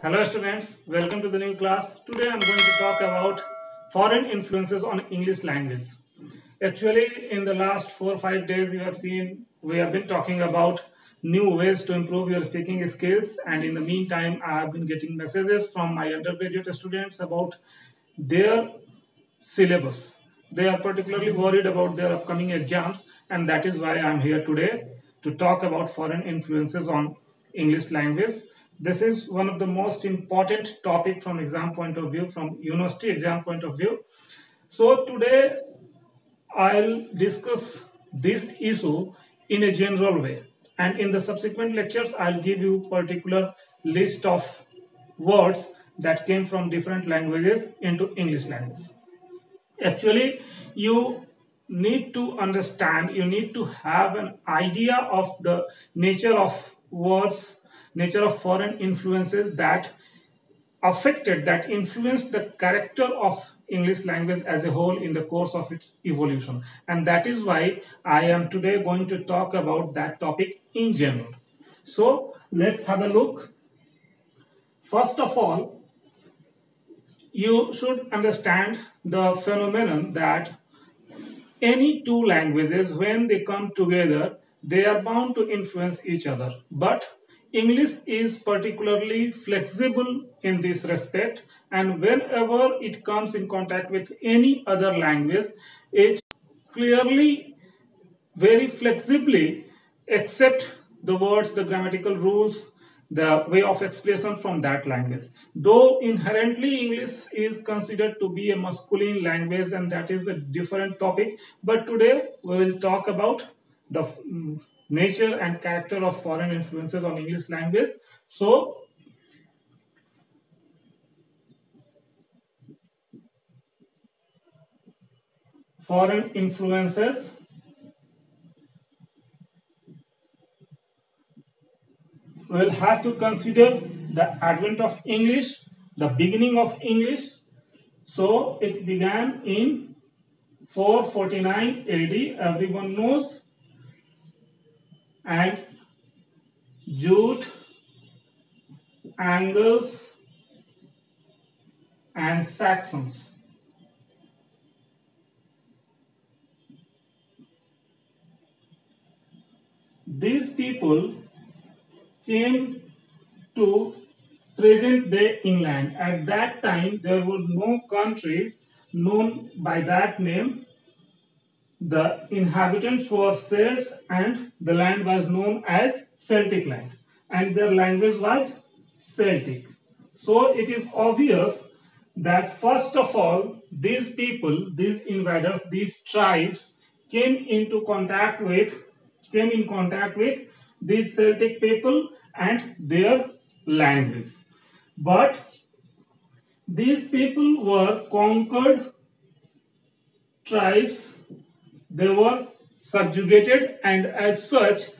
Hello students, welcome to the new class. Today I am going to talk about foreign influences on English language. Actually, in the last 4 or 5 days you have seen we have been talking about new ways to improve your speaking skills, and in the meantime I have been getting messages from my undergraduate students about their syllabus. They are particularly worried about their upcoming exams, and that is why I am here today to talk about foreign influences on English language. This is one of the most important topic from exam point of view, from university exam point of view. So today I'll discuss this issue in a general way, and in the subsequent lectures I'll give you particular list of words that came from different languages into English language. Actually, you need to understand, you need to have an idea of the nature of words, nature of foreign influences that affected, that influenced the character of English language as a whole in the course of its evolution. And that is why I am today going to talk about that topic in general. So let's have a look. First of all, you should understand the phenomenon that any two languages, when they come together, they are bound to influence each other. But English is particularly flexible in this respect, and whenever it comes in contact with any other language, it clearly, very flexibly accept the words, the grammatical rules, the way of expression from that language. Though inherently English is considered to be a masculine language, and that is a different topic, but today we will talk about the nature and character of foreign influences on English language. So foreign influences we will have to consider the advent of English, the beginning of English. So it began in 449 AD, everyone knows, and Jute, Angles, and Saxons. These people came to present day England. At that time, there was no country known by that name. The inhabitants were Celts, and the land was known as Celtic land, and their language was Celtic. So it is obvious that first of all, these people, these invaders, these tribes came into contact with, came in contact with these Celtic people and their language. But these people were conquered tribes, they were subjugated, and as such,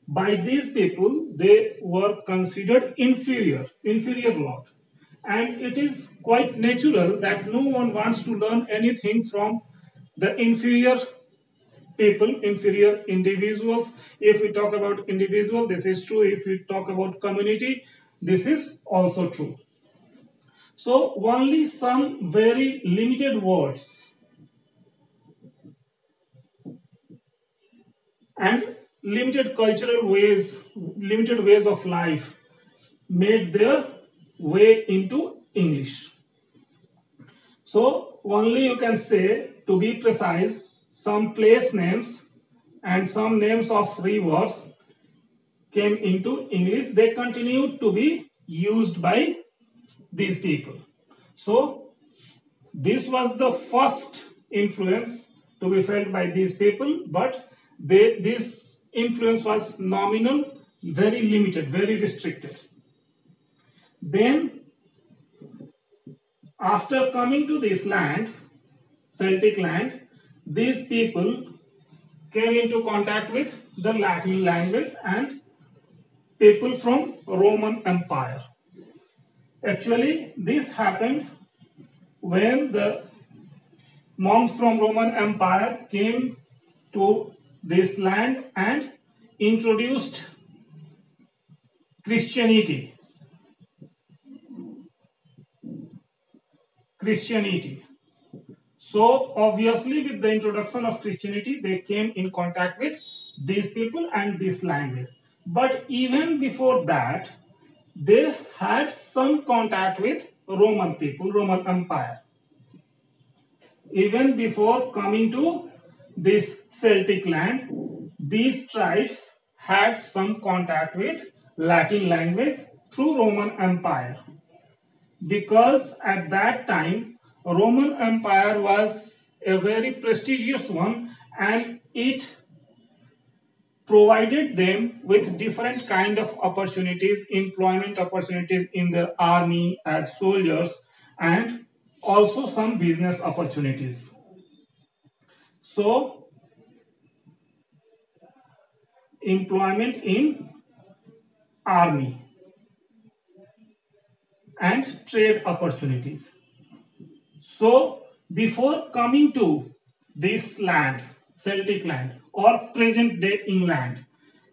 by these people, they were considered inferior lot. And it is quite natural that no one wants to learn anything from the inferior people, inferior individuals. If we talk about individual, this is true. If we talk about community, this is also true. So only some very limited words and limited ways of life made their way into English. So only you can say, to be precise, some place names and some names of rivers came into English. They continued to be used by these people. So this was the first influence to be felt by these people, but this influence was nominal, very limited, very restricted. Then after coming to this land, Celtic land, these people came into contact with the Latin language and people from Roman Empire. Actually, this happened when the monks from Roman Empire came to this land and introduced Christianity. Christianity. So obviously with the introduction of Christianity, they came in contact with these people and this language. But even before that, they had some contact with Roman people, Roman Empire. Even before coming to this Celtic land, these tribes had some contact with Latin language through Roman Empire. Because at that time, Roman Empire was a very prestigious one, and it provided them with different kind of opportunities, employment opportunities in their army as soldiers, and also some business opportunities. So employment in army and trade opportunities. So before coming to this land, Celtic land or present day England,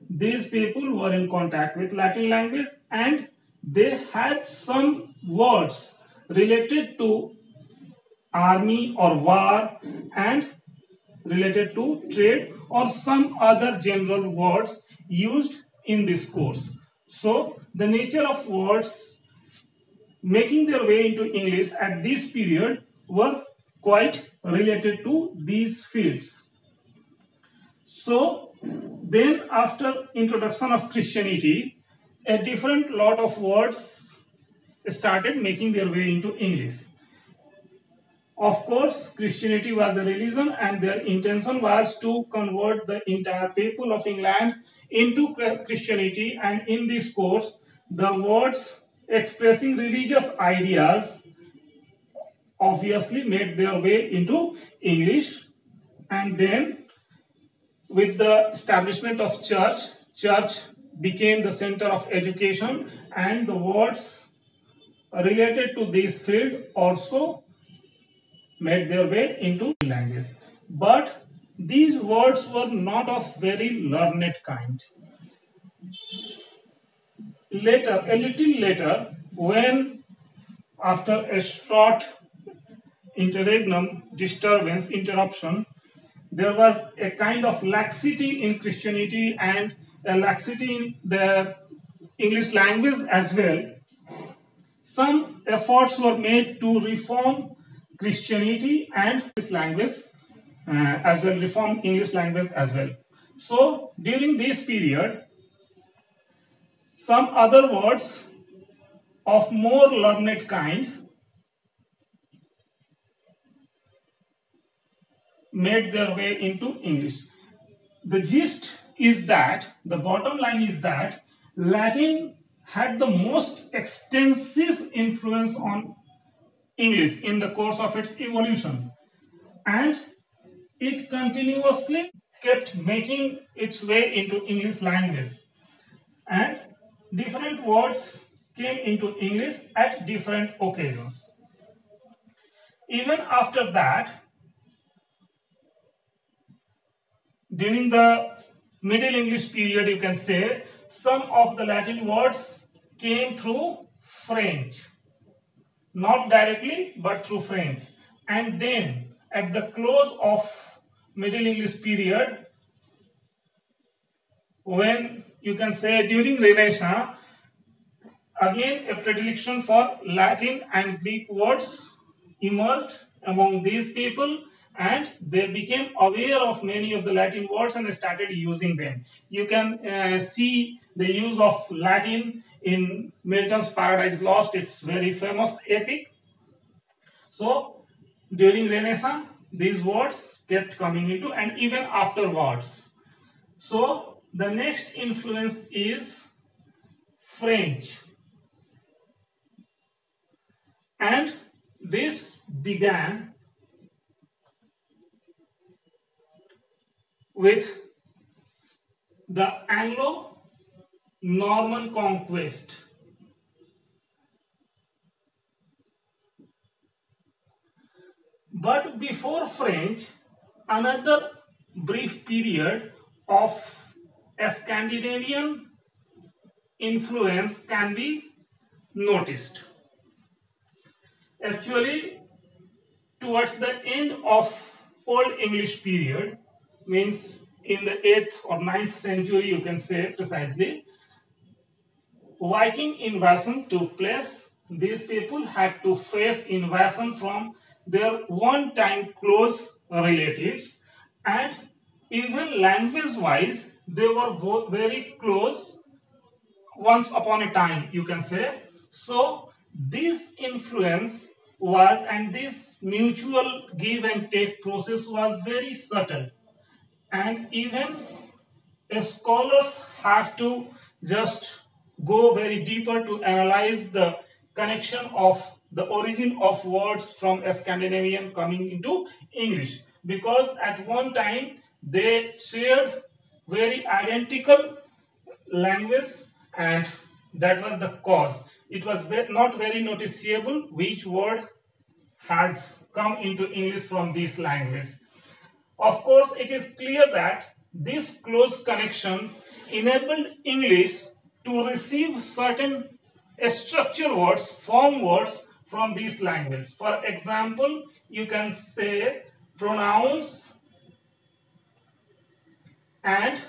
these people were in contact with Latin language, and they had some words related to army or war and related to trade or some other general words used in this course. So the nature of words making their way into English at this period were quite related to these fields. So then after introduction of Christianity, a different lot of words started making their way into English. Of course, Christianity was a religion, and their intention was to convert the entire people of England into Christianity. And in this course, the words expressing religious ideas obviously made their way into English. And then with the establishment of church became the center of education, and the words related to this field also made their way into language. But these words were not of very learned kind. Later, a little later, when after a short interregnum interruption, there was a kind of laxity in Christianity and a laxity in the English language as well. Some efforts were made to reform Christianity and this language as well, reform English language as well. So during this period, some other words of more learned kind made their way into English. The gist is that, the bottom line is that Latin had the most extensive influence on English in the course of its evolution, and it continuously kept making its way into English language, and different words came into English at different occasions. Even after that, during the Middle English period, you can say, some of the Latin words came through French. Not directly, but through French. And then, at the close of Middle English period, when you can say during Renaissance, again a predilection for Latin and Greek words emerged among these people, and they became aware of many of the Latin words and started using them. You can see the use of Latin in Milton's Paradise Lost. It's very famous epic. So during Renaissance, these words kept coming into, and even afterwards. So the next influence is French, and this began with the Anglo-Norman conquest. But before French, another brief period of a Scandinavian influence can be noticed. Actually, towards the end of Old English period, means in the 8th or 9th century, you can say precisely, Viking invasion took place. These people had to face invasion from their one-time close relatives, and even language-wise, they were very close once upon a time, you can say. So this influence was, and this mutual give and take process was very subtle, and even scholars have to just go very deeper to analyze the connection of the origin of words from Scandinavian coming into English, because at one time they shared very identical language, and that was the cause. It was not very noticeable which word has come into English from this language. Of course, it is clear that this close connection enabled English to receive certain structure words, form words from this language. For example, you can say pronouns and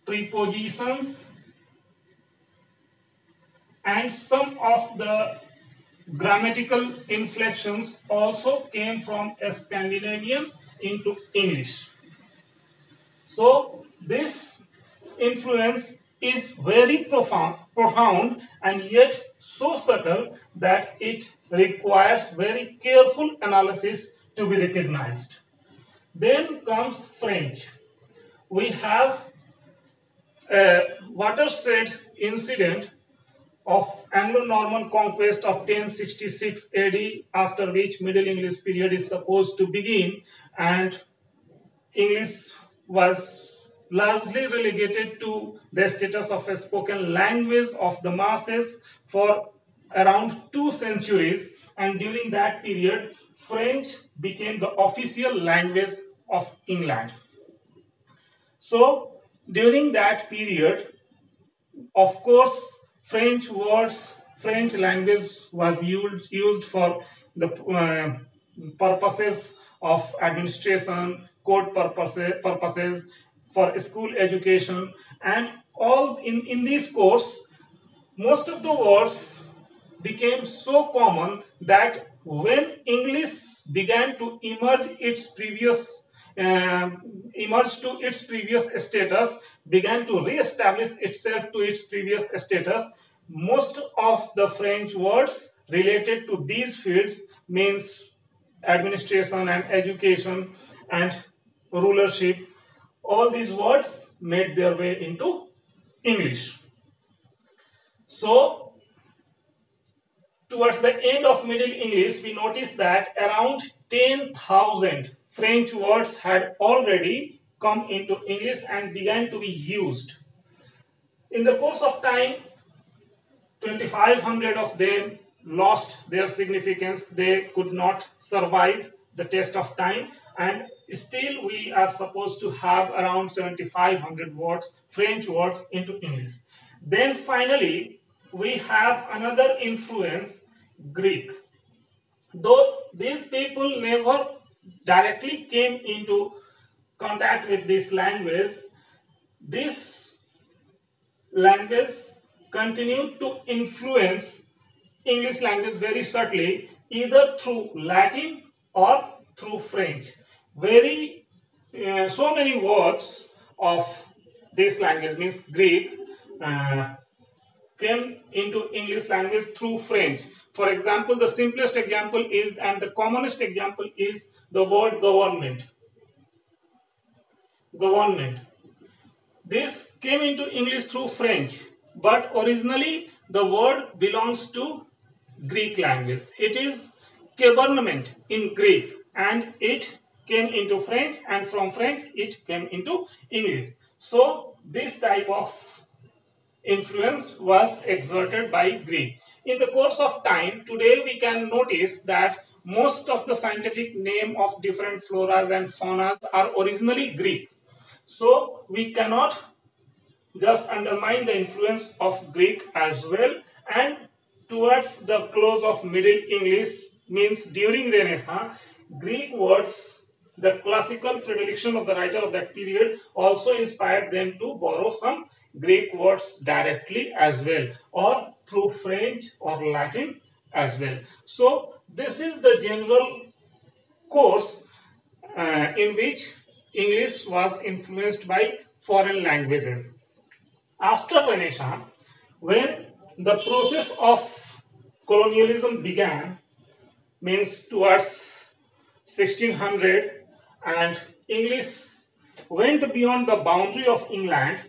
prepositions, and some of the grammatical inflections also came from Scandinavian into English. So this influence is very profound and yet so subtle that it requires very careful analysis to be recognized. Then comes French. We have a watershed incident of Anglo-Norman conquest of 1066 AD, after which Middle English period is supposed to begin, and English was largely relegated to the status of a spoken language of the masses for around 2 centuries, and during that period French became the official language of England. So during that period, of course, French words, French language was used for the purposes of administration, court purposes, for school education, and all in this course, most of the words became so common that when English began to emerge to its previous status, began to re-establish itself to its previous status, most of the French words related to these fields, means administration and education and rulership, all these words made their way into English. So towards the end of Middle English, we notice that around 10,000 French words had already come into English and began to be used. In the course of time, 2,500 of them lost their significance. They could not survive the test of time, and still we are supposed to have around 7,500 words, French words, into English. Then finally, we have another influence, Greek. Though these people never directly came into contact with this language continued to influence English language very subtly, either through Latin or through French. So many words of this language, means Greek, came into English language through French. For example, the simplest example is, and the commonest example is, the word government. Government. This came into English through French, but originally the word belongs to Greek language. It is government in Greek, and it came into French, and from French it came into English. So this type of influence was exerted by Greek. In the course of time, today we can notice that most of the scientific name of different floras and faunas are originally Greek. So we cannot just undermine the influence of Greek as well. And towards the close of Middle English, means during Renaissance, Greek words, the classical predilection of the writer of that period also inspired them to borrow some Greek words directly as well, or through French or Latin as well. So this is the general course in which English was influenced by foreign languages. After Renaissance, when the process of colonialism began, means towards 1600, and English went beyond the boundary of England,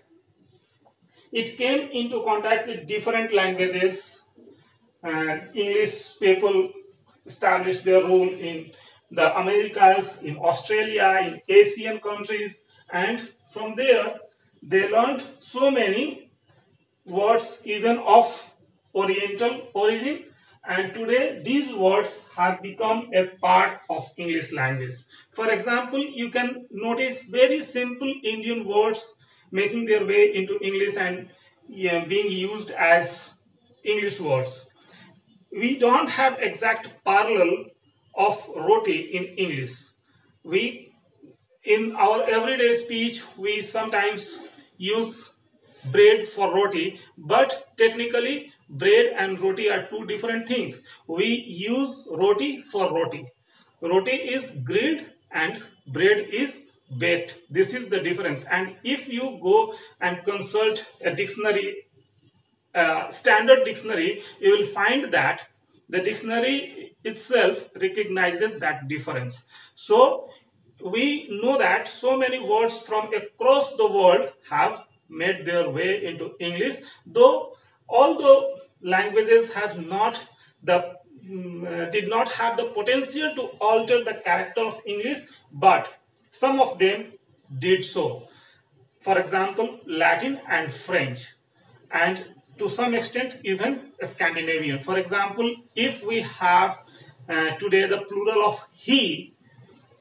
it came into contact with different languages, and English people established their rule in the Americas, in Australia, in Asian countries, and from there they learned so many words even of Oriental origin, and today these words have become a part of English language. For example, you can notice very simple Indian words making their way into English and being used as English words. We don't have exact parallel of roti in English. We, in our everyday speech, we sometimes use bread for roti, but technically bread and roti are two different things. We use roti for roti. Roti is grilled and bread is baked. This is the difference. And if you go and consult a dictionary, standard dictionary, you will find that the dictionary itself recognizes that difference. So we know that so many words from across the world have made their way into English, though although languages have not the did not have the potential to alter the character of English, but some of them did so. For example, Latin and French, and to some extent even Scandinavian. For example, if we have today the plural of he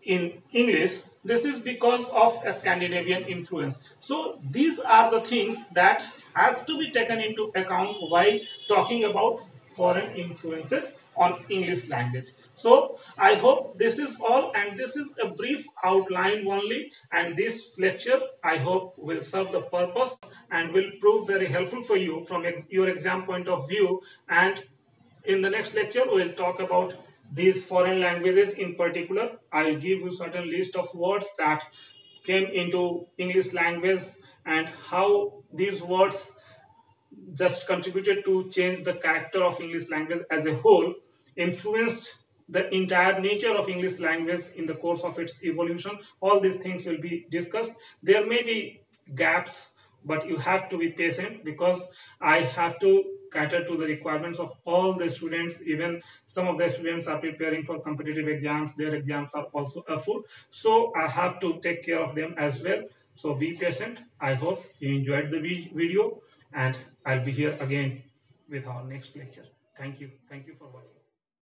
in English, this is because of a Scandinavian influence. So these are the things that has to be taken into account while talking about foreign influences on English language. So I hope this is all, and this is a brief outline only, and this lecture I hope will serve the purpose and will prove very helpful for you from your exam point of view. And in the next lecture, we will talk about these foreign languages in particular. I will give you certain list of words that came into English language and how these words just contributed to change the character of English language as a whole, influenced the entire nature of English language in the course of its evolution. All these things will be discussed. There may be gaps, but you have to be patient because I have to cater to the requirements of all the students. Even some of the students are preparing for competitive exams. Their exams are also afoot. So I have to take care of them as well. So be patient. I hope you enjoyed the video, and I'll be here again with our next lecture. Thank you. Thank you for watching.